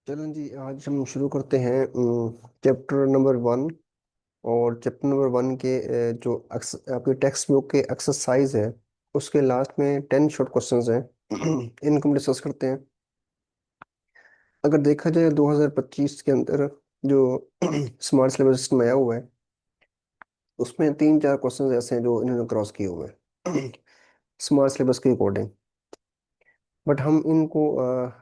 चलन जी, आज हम शुरू करते हैं चैप्टर नंबर 1। और चैप्टर नंबर 1 के जो आपके टेक्स्ट बुक के एक्सरसाइज है, उसके लास्ट में 10 शॉर्ट क्वेश्चंस हैं। इनको हम डिस्कस करते हैं। अगर देखा जाए 2025 के अंदर जो स्मार्ट सिलेबस सिस्टम आया हुआ है, उसमें 3-4 क्वेश्चंस ऐसे हैं जो इन्होंने क्रॉस किए हुए हैं स्मार्ट सिलेबस के अकॉर्डिंग। बट हम इनको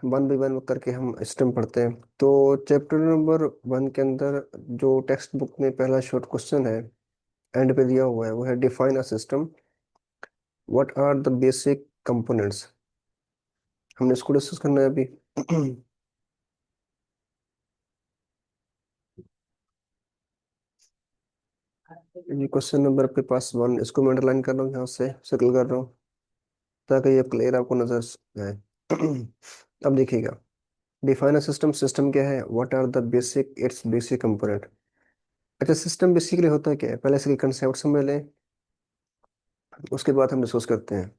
वन बाई वन करके हम स्टेम पढ़ते हैं। तो चैप्टर नंबर 1 के अंदर जो टेक्स्ट बुक में पहला शॉर्ट क्वेश्चन है, एंड पे दिया हुआ है, वो है define a system, what are the basic components. हमने इसको डिस्कस करना है अभी। ये क्वेश्चन नंबर आपके पास 1, इसको मैं अंडरलाइन कर रहा हूँ, यहाँ से सर्कल कर रहा हूँ ताकि ये क्लियर आपको नजर आए। अब देखिएगा, डिफाइन अ सिस्टम, सिस्टम क्या है, what are the basic its basic component. अच्छा, सिस्टम बेसिकली होता क्या है, पहले इसके कंसेप्ट समझ लें, उसके बाद हम डिस्कस करते हैं।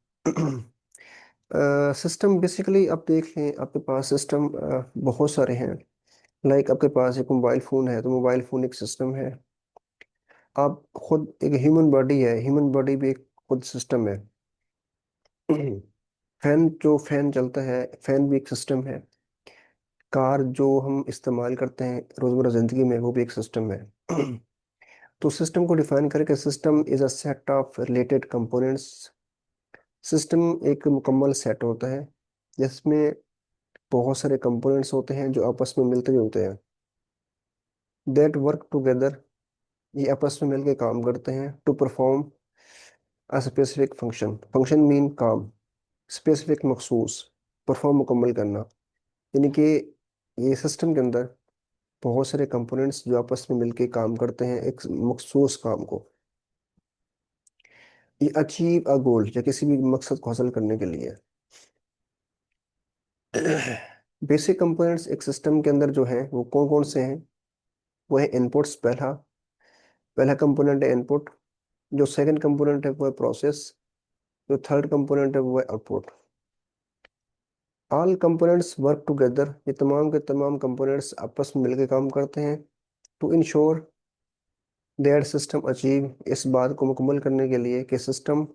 सिस्टम बेसिकली आप देख लें, आपके पास सिस्टम बहुत सारे हैं। लाइक आपके पास एक मोबाइल फ़ोन है, तो मोबाइल फ़ोन एक सिस्टम है। आप खुद एक ह्यूमन बॉडी है, ह्यूमन बॉडी भी एक खुद सिस्टम है। फैन, जो फैन चलता है, फैन भी एक सिस्टम है। कार जो हम इस्तेमाल करते हैं रोज़मर्रा ज़िंदगी में, वो भी एक सिस्टम है। तो सिस्टम को डिफाइन करके, system is a set of related components. System एक मुकम्मल सेट होता है जिसमें बहुत सारे कंपोनेंट्स होते हैं जो आपस में मिलते जुलते हैं। दैट वर्क टुगेदर, ये आपस में मिलकर काम करते हैं। To perform a specific function, function mean काम, स्पेसिफिक मखसूस, परफॉर्म मुकम्मल करना। यानी कि ये सिस्टम के अंदर बहुत सारे कंपोनेंट्स जो आपस में मिलकर काम करते हैं एक मखसूस काम को। ये अचीव अ गोल, या किसी भी मकसद को हासिल करने के लिए। बेसिक कंपोनेंट्स एक सिस्टम के अंदर जो हैं वो कौन कौन से हैं, वो है इनपुट्स। पहला पहला कंपोनेंट है इनपुट। जो सेकंड कंपोनेंट है वो है प्रोसेस। जो थर्ड कंपोनेंट है वो है output. All components work together, ये तमाम के तमाम कंपोनेंट्स आपस में मिलकर काम करते हैं। To ensure that system achieve, इस बात को मुकम्मल करने के लिए कि सिस्टम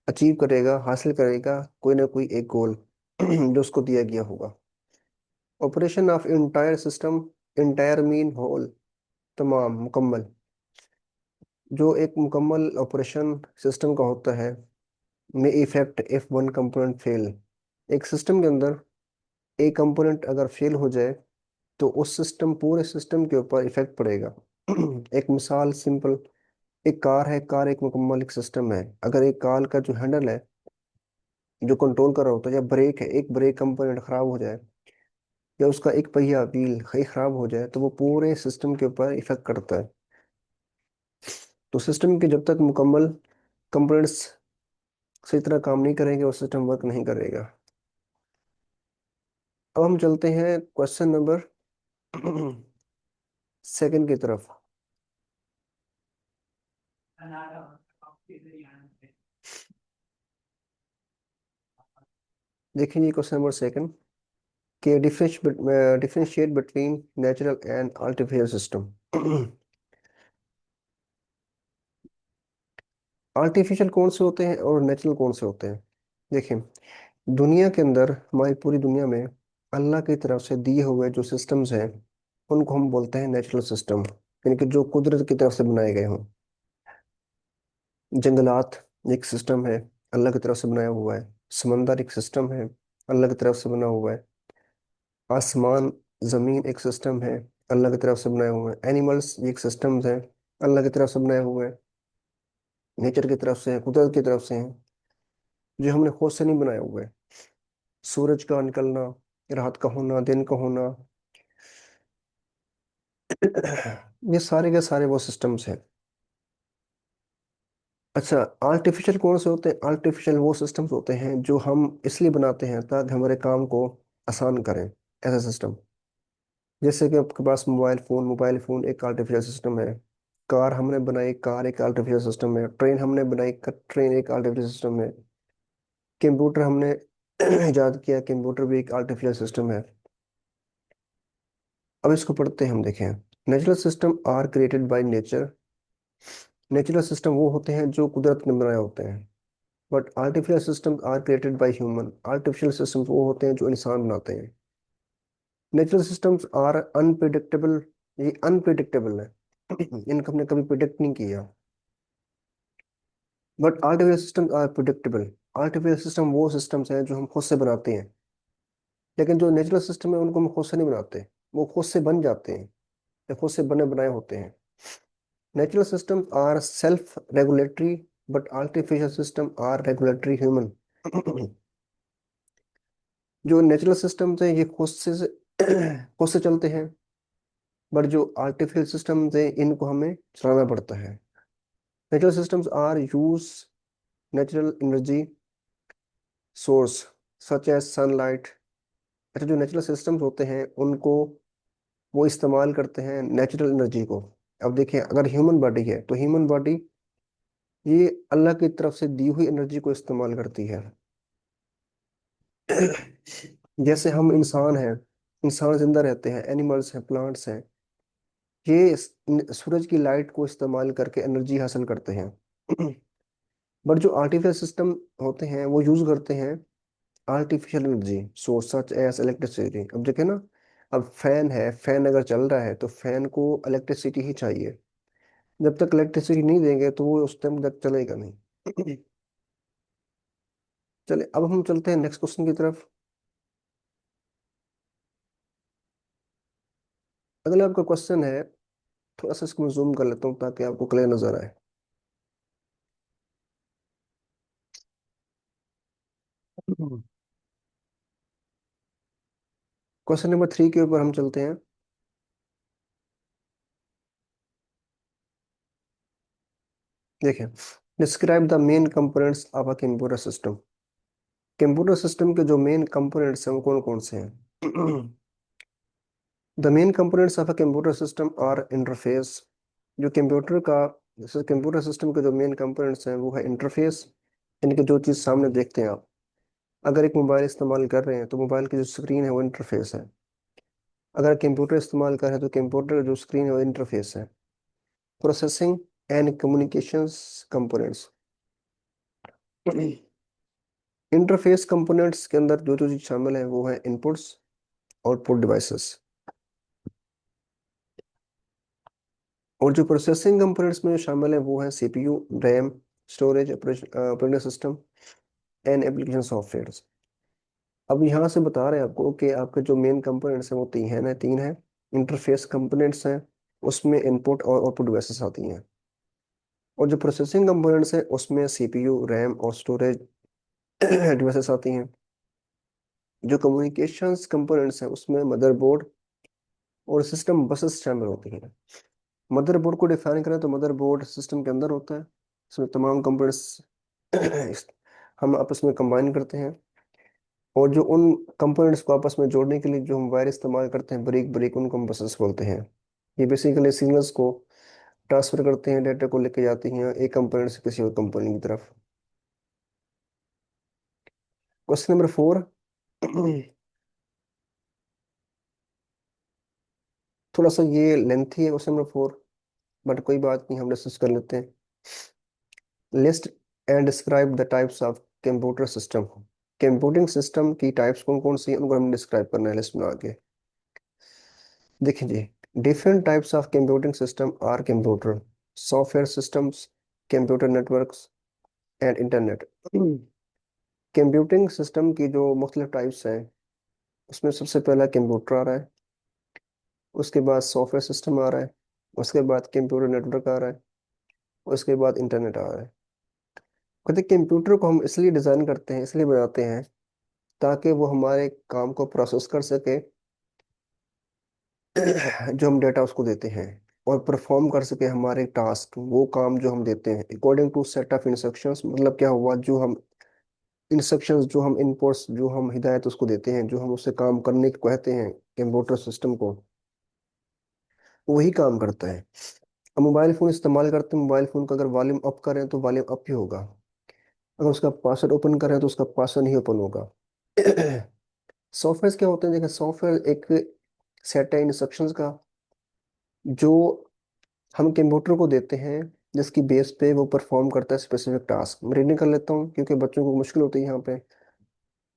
अचीव करेगा, हासिल करेगा कोई ना कोई एक गोल जो उसको दिया गया होगा। Operation of entire system, entire mean whole, तमाम, मुकम्मल। जो एक मुकम्मल ऑपरेशन सिस्टम का होता है, में effect if one component fail. एक सिस्टम के अंदर एक कंपोनेंट अगर फेल हो जाए तो उस सिस्टम, पूरे सिस्टम के ऊपर इफेक्ट पड़ेगा। एक मिसाल सिंपल, एक कार है, कार एक मुकम्मल एक सिस्टम है। अगर एक कार का जो हैंडल है, जो कंट्रोल कर रहा होता है, या ब्रेक है, एक ब्रेक कंपोनेंट खराब हो जाए, या उसका एक पहिया व्हील कहीं खराब हो जाए, तो वो पूरे सिस्टम के ऊपर इफेक्ट करता है। तो सिस्टम के जब तक मुकम्मल कंपोनेंट्स सही तरह काम नहीं करेंगे, वो सिस्टम वर्क नहीं करेगा। अब हम चलते हैं क्वेश्चन नंबर सेकंड की तरफ। देखिए क्वेश्चन नंबर सेकंड, कि differentiate between natural and artificial system. Artificial कौन से होते हैं और नेचुरल कौन से होते हैं। देखिए, दुनिया के अंदर, हमारी पूरी दुनिया में अल्लाह की तरफ से दिए हुए जो सिस्टम्स हैं, उनको हम बोलते हैं नेचुरल सिस्टम, यानी कि जो कुदरत की तरफ से बनाए गए हों। जंगलात एक सिस्टम है, अल्लाह की तरफ से बनाया हुआ है। समंदर एक सिस्टम है, अल्लाह की तरफ से बना हुआ है। आसमान, जमीन एक सिस्टम है, अल्लाह की तरफ से बनाया हुआ है। एनिमल्स एक सिस्टम्स हैं, अल्लाह की तरफ से बनाए हुए हैं, नेचर की तरफ से है, कुदरत की तरफ से हैं, जो हमने खुद से नहीं बनाया हुआ है। सूरज का निकलना, रात का होना, दिन का होना, ये सारे के सारे वो सिस्टम्स हैं। अच्छा, आर्टिफिशियल कौन से होते हैं। आर्टिफिशियल वो सिस्टम्स होते हैं जो हम इसलिए बनाते हैं ताकि हमारे काम को आसान करें, ऐसा सिस्टम। जैसे कि आपके पास मोबाइल फ़ोन, मोबाइल फ़ोन एक आर्टिफिशियल सिस्टम है। कार हमने बनाई, कार एक आर्टिफिशियल सिस्टम है। ट्रेन हमने बनाई, ट्रेन एक आर्टिफिशियल सिस्टम है। कंप्यूटर हमने इजाद किया, कंप्यूटर भी एक आर्टिफिशियल सिस्टम है। अब इसको पढ़ते हैं हम, देखें। Natural system are created by nature. Natural system वो होते हैं जो कुदरत ने बनाए होते हैं। But artificial systems are created by human. Artificial systems वो होते हैं जो इंसान बनाते हैं। Natural systems are unpredictable. ये अनप्रिडिक्टेबल है। इनको हमने कभी प्रिडिक्ट नहीं किया। But artificial systems are predictable. Artificial system वो सिस्टम्स हैं जो हम खुद से बनाते हैं। लेकिन जो नेचुरल सिस्टम है उनको हम खुद से नहीं बनाते। वो खुद से बन जाते हैं या खुद से बने बनाए होते हैं। Natural systems are self regulatory, but artificial system are regulatory human. जो नेचुरल सिस्टम्स हैं ये खुद से खुद से चलते हैं। बट जो आर्टिफिशियल सिस्टम्स हैं इनको हमें चलाना पड़ता है। Natural systems are use natural energy source such as sunlight. अच्छा, जो नेचुरल सिस्टम्स होते हैं उनको वो इस्तेमाल करते हैं नेचुरल एनर्जी को। अब देखिए, अगर ह्यूमन बॉडी है तो ह्यूमन बॉडी ये अल्लाह की तरफ से दी हुई एनर्जी को इस्तेमाल करती है। जैसे हम इंसान हैं, इंसान जिंदा रहते हैं, एनिमल्स हैं, प्लांट्स हैं, ये सूरज की लाइट को इस्तेमाल करके एनर्जी हासिल करते हैं। बट जो आर्टिफिशियल सिस्टम होते हैं वो यूज करते हैं artificial energy source such as electricity. अब देखे ना, अब फैन है, फैन अगर चल रहा है तो फैन को इलेक्ट्रिसिटी ही चाहिए। जब तक इलेक्ट्रिसिटी नहीं देंगे तो वो उस टाइम तक चलेगा नहीं। चले, अब हम चलते हैं नेक्स्ट क्वेश्चन की तरफ। अगला आपका क्वेश्चन है, थोड़ा सा इसको मैं जूम कर लेता हूँ ताकि आपको क्लियर नजर आए। क्वेश्चन नंबर 3 के ऊपर हम चलते हैं। देखिए, describe the main components of a computer system. Computer system के जो मेन कंपोनेंट्स हैं वो कौन कौन से हैं? The main components of a computer system are interface. जो कंप्यूटर का, जैसे कंप्यूटर सिस्टम के जो मेन कंपोनेंट्स हैं वो है इंटरफेस। इनके जो चीज़ सामने देखते हैं आप, अगर एक मोबाइल इस्तेमाल कर रहे हैं तो मोबाइल की जो स्क्रीन है वो इंटरफेस है। अगर कंप्यूटर इस्तेमाल कर रहे हैं तो कंप्यूटर जो स्क्रीन है वो इंटरफेस है। Processing and communications components. Interface components के अंदर जो जो चीज शामिल है वो है इनपुट्स, आउटपुट डिवाइसेस। और जो प्रोसेसिंग कंपोनेंट्स में जो शामिल है वो है CPU, RAM, storage, operating system and application software. अब यहाँ से बता रहे हैं आपको कि आपके जो मेन कंपोनेंट्स हैं वो तीन है। इंटरफेस कंपोनेंट्स हैं, उसमें इनपुट और आउटपुट डिवाइसेस आती हैं। और जो प्रोसेसिंग कंपोनेंट्स हैं उसमें सीपीयू, रैम और स्टोरेज डिवाइसेस आती हैं। जो कम्युनिकेशंस कंपोनेंट्स हैं उसमें मदरबोर्ड और सिस्टम बसेस शामिल होती हैं। मदरबोर्ड को डिफाइन करें तो मदरबोर्ड सिस्टम के अंदर होता है। इसमें तमाम कंपोनेंट्स हम आपस में कंबाइन करते हैं। और जो उन कंपोनेंट्स को आपस में जोड़ने के लिए जो हम वायर इस्तेमाल करते हैं, ब्रेक ब्रेक, उनको हम बसेस बोलते हैं। ये बेसिकली सिग्नल्स को ट्रांसफर करते हैं, डाटा को लेके जाती हैं एक कंपोनेंट से किसी और कंपोनेंट की तरफ। Question number 4। थोड़ा सा ये लेंथी है क्वेश्चन नंबर 4, बट कोई बात नहीं, हम डिस्कस कर लेते हैं। List and describe the types of computer system. Computing system की टाइप्स कौन कौन सी हैं उनको हम डिस्क्राइब करना है लिस्ट बना के। देखिए जी, different types of computing system are computer, software systems, computer networks and internet. Computing system की जो मुख्तलिफ टाइप्स हैं उसमें सबसे पहला कंप्यूटर आ रहा है, उसके बाद सॉफ्टवेयर सिस्टम आ रहा है, उसके बाद कंप्यूटर नेटवर्क आ रहा है, उसके बाद इंटरनेट आ रहा है। कहते कंप्यूटर को हम इसलिए डिज़ाइन करते हैं, इसलिए बनाते हैं ताकि वो हमारे काम को प्रोसेस कर सके, जो हम डेटा उसको देते हैं, और परफॉर्म कर सके हमारे टास्क, वो काम जो हम देते हैं according to set of instructions. मतलब क्या हुआ, जो हम इंस्ट्रक्शंस, जो हम इनपुट्स, जो हम हिदायत उसको देते हैं, जो हम उससे काम करने को कहते हैं कंप्यूटर सिस्टम को, वही काम करता है। अब मोबाइल फ़ोन इस्तेमाल करते हैं, मोबाइल फ़ोन का अगर वॉल्यूम अप करें तो वॉल्यूम अप ही होगा, अगर उसका पासवर्ड ओपन करें तो उसका पासवर्ड नहीं ओपन होगा। सॉफ्टवेयर क्या होते हैं, देखिए सॉफ्टवेयर एक सेट है इंस्ट्रक्शंस का जो हम कंप्यूटर को देते हैं, जिसकी बेस पे वो परफॉर्म करता है स्पेसिफिक टास्क। मैं रीडिंग कर लेता हूँ क्योंकि बच्चों को मुश्किल होती है यहाँ पे।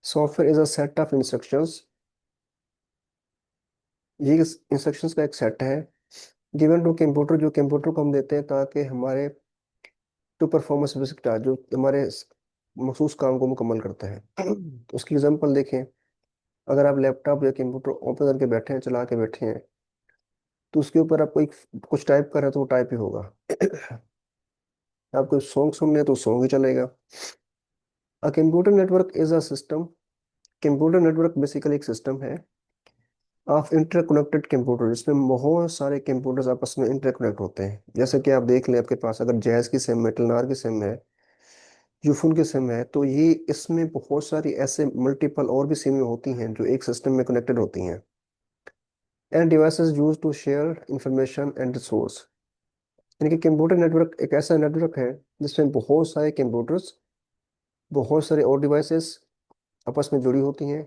Software is a set of instructions, ये इंस्ट्रक्शंस का एक सेट है गिवन टू कंप्यूटर, जो कंप्यूटर को हम देते हैं ताकि हमारे टू परफॉर्म स्पेसिफिक टास्क, जो हमारे मखसूस काम को मुकम्मल करता है। उसकी एग्जांपल देखें। अगर आप लैपटॉप या कंप्यूटर ओपन करके बैठे हैं, चला के बैठे हैं, तो उसके ऊपर आप कोई कुछ टाइप कर रहे हैं तो वो टाइप ही होगा। आप कोई सॉन्ग सुन रहे हैं तो सॉन्ग ही चलेगा। A computer network is a system, computer network basically एक सिस्टम है ऑफ इंटरकनेक्टेड कंप्यूटर, जिसमें बहुत सारे कंप्यूटर्स आपस में इंटरकनेक्ट होते हैं। जैसे कि आप देख लें, आपके पास अगर जैज की सिम है, टेलनार की सिम है, यूफोन की सिम है, तो ये इसमें बहुत सारी ऐसे मल्टीपल और भी सिमें होती हैं जो एक सिस्टम में कनेक्टेड होती हैं। And devices use to share information and resource, यानी कि कंप्यूटर नेटवर्क एक ऐसा नेटवर्क है जिसमें बहुत सारे कंप्यूटर्स, बहुत सारे और डिवाइसेस आपस में जुड़ी होती हैं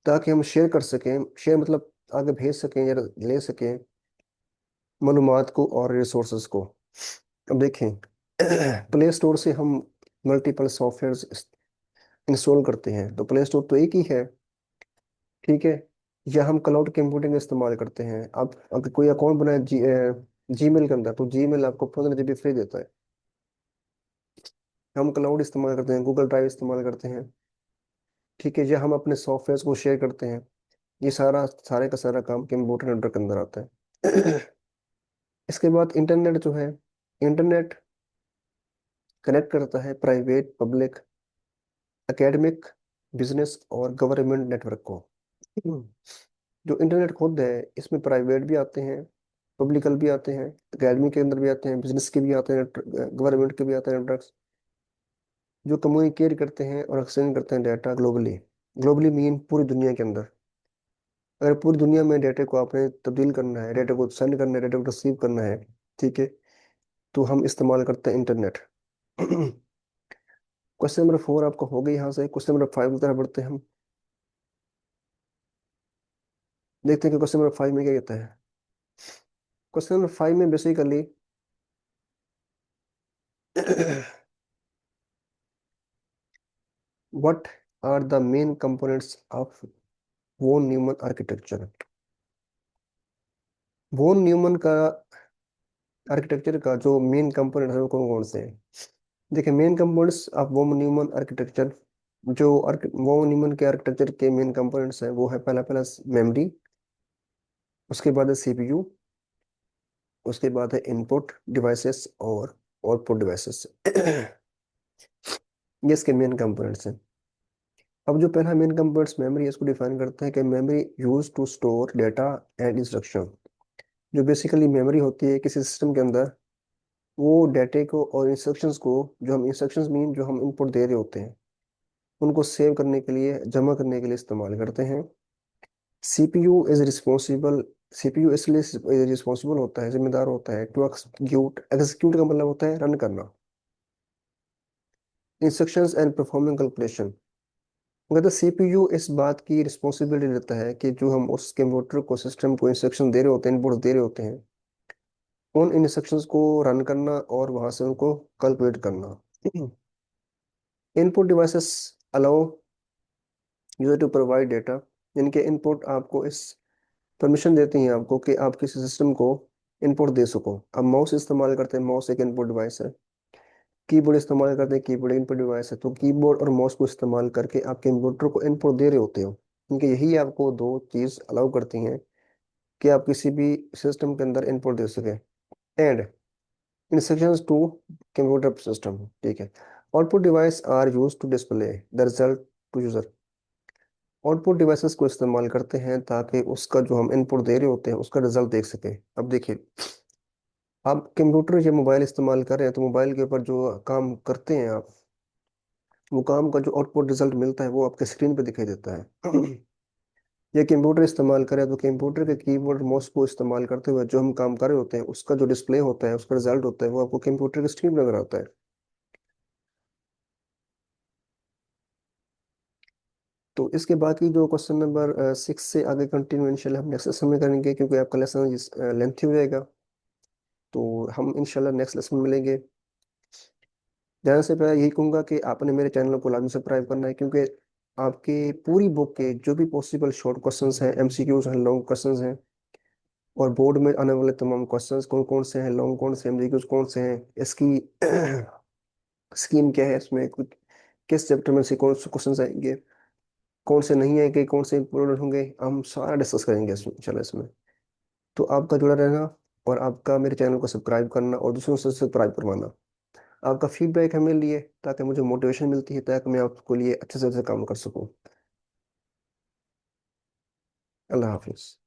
ताकि हम शेयर कर सकें। शेयर मतलब आगे भेज सकें या ले सकें मालूमात को और रिसोर्सेज को। अब देखें, प्ले स्टोर से हम मल्टीपल सॉफ्टवेयर इंस्टॉल करते हैं, तो प्ले स्टोर तो एक ही है, ठीक है। या हम क्लाउड कंप्यूटिंग का इस्तेमाल करते हैं। अब अगर कोई अकाउंट बनाए जीमेल के अंदर, तो जीमेल आपको 15 GB फ्री देता है। हम क्लाउड इस्तेमाल करते हैं, गूगल ड्राइव इस्तेमाल करते हैं, ठीक है। या हम अपने सॉफ्टवेयर को शेयर करते हैं। ये सारा सारे का सारा काम कंप्यूटर नेटवर्क के अंदर आता है। इसके बाद इंटरनेट जो है, इंटरनेट कनेक्ट करता है प्राइवेट, पब्लिक, एकेडमिक, बिजनेस और गवर्नमेंट नेटवर्क को। हम्म। जो इंटरनेट खुद है, इसमें प्राइवेट भी आते हैं, पब्लिकल भी आते हैं, एकेडमी के अंदर भी आते हैं, बिजनेस के भी आते हैं, गवर्नमेंट के भी आते हैं नेटवर्क, जो कम्युनिकेट करते हैं और एक्सचेंज करते हैं डाटा ग्लोबली। ग्लोबली मीन पूरी दुनिया के अंदर। अगर पूरी दुनिया में डाटा को आपने तब्दील करना है, डाटा को सेंड करना है, डाटा को रिसीव करना है, ठीक है, तो हम इस्तेमाल करते हैं इंटरनेट। क्वेश्चन नंबर 4 आपका हो गया। यहाँ से क्वेश्चन नंबर 5 की तरफ बढ़ते हैं हम। देखते हैं कि क्वेश्चन नंबर 5 में क्या कहता है। क्वेश्चन नंबर 5 में basically what are the main components of von Neumann architecture. Von Neumann का आर्किटेक्चर का जो मेन कंपोनेंट है वो कौन कौन से हैं। देखिए, main components of von Neumann architecture, जो वोन न्यूमन के आर्किटेक्चर के मेन कंपोनेंट्स हैं, वो है पहला पहला मेमोरी, उसके बाद है सीपीयू, उसके बाद है इनपुट डिवाइसेस और आउटपुट डिवाइसेस। ये इसके मेन कंपोनेंट्स हैं। अब जो पहला मेन कंपोनेंट्स मेमोरी है, इसको डिफाइन करते हैं कि memory use to store data and instruction. जो बेसिकली मेमोरी होती है किसी सिस्टम के अंदर, वो डेटे को और इंस्ट्रक्शंस को, जो हम इंस्ट्रक्शंस मीन जो हम इनपुट दे रहे होते हैं, उनको सेव करने के लिए, जमा करने के लिए इस्तेमाल करते हैं। सीपीयू इज रिस्पॉन्सिबल, सीपीयू इसलिए रिस्पॉन्सिबल होता है, जिम्मेदार होता है टू एग्जीक्यूट, एग्जीक्यूट का मतलब होता है रन करना, इंस्ट्रक्शंस एंड परफॉर्मिंग कैलकुलेशन। अगर सीपीयू इस बात की रिस्पॉन्सिबिलिटी लेता है कि जो हम उस कंप्यूटर को, सिस्टम को इंस्ट्रक्शन दे रहे होते हैं, इनपुट दे रहे होते हैं, उन इंस्ट्रक्शंस को रन करना और वहां से उनको कैलकुलेट करना। Input devices allow user to provide data, जिनके इनपुट आपको इस परमिशन देती हैं आपको कि आप किसी सिस्टम को इनपुट दे सको। अब माउस इस्तेमाल करते हैं, माउस एक इनपुट डिवाइस है। कीबोर्ड इस्तेमाल करते हैं, कीबोर्ड इनपुट डिवाइस है। तो कीबोर्ड और माउस को इस्तेमाल करके आप कंप्यूटर को इनपुट दे रहे होते हो, क्योंकि यही आपको दो चीज अलाउ करती हैं कि आप किसी भी सिस्टम के अंदर इनपुट दे सके। And instructions to computer system, ठीक है। Output device are use to display the result to user. Output devices को इस्तेमाल करते हैं ताकि उसका जो हम इनपुट दे रहे होते हैं उसका रिजल्ट देख सके। अब देखिए, आप कंप्यूटर या मोबाइल इस्तेमाल कर रहे हैं, तो मोबाइल के ऊपर जो काम करते हैं आप, वो काम का जो आउटपुट रिजल्ट मिलता है वो आपके स्क्रीन पे दिखाई देता है। या कंप्यूटर इस्तेमाल करें, तो कंप्यूटर के कीबोर्ड माउस को इस्तेमाल करते हुए जो हम काम कर रहे होते हैं, उसका जो डिस्प्ले होता है, उसका रिजल्ट होता है, वो आपको कंप्यूटर की स्क्रीन नजर आता है। तो इसके बाकी जो क्वेश्चन नंबर 6 से आगे कंटिन्यू इंशाल्लाह हम नेक्स्ट लेसन में करेंगे, क्योंकि आपका लेसन लेंथी हो जाएगा। तो हम इंशाल्लाह नेक्स्ट लेसन में मिलेंगे। जाने से पहले यही कहूंगा कि आपने मेरे चैनल को लाजमी सब्सक्राइब करना है, क्योंकि आपके पूरी बुक के जो भी पॉसिबल शॉर्ट क्वेश्चंस हैं, एमसीक्यूज हैं, लॉन्ग क्वेश्चंस हैं, और बोर्ड में आने वाले तमाम क्वेश्चंस कौन कौन से हैं, लॉन्ग कौन से, एमसीक्यूज कौन से हैं, इसकी स्कीम क्या है, इसमें कुछ किस चैप्टर में से कौन से क्वेश्चंस आएंगे, कौन से नहीं आएंगे, कौन से इंपॉर्टेंट होंगे, हम सारा डिस्कस करेंगे इसमें इंशाल्लाह इसमें। तो आपका जुड़ा रहना, और आपका मेरे चैनल को सब्सक्राइब करना और दूसरों से सब्सक्राइब करवाना, आपका फीडबैक हमें लिए, ताकि मुझे मोटिवेशन मिलती है, ताकि मैं आपको लिए अच्छे से काम कर सकूं। अल्लाह हाफिज।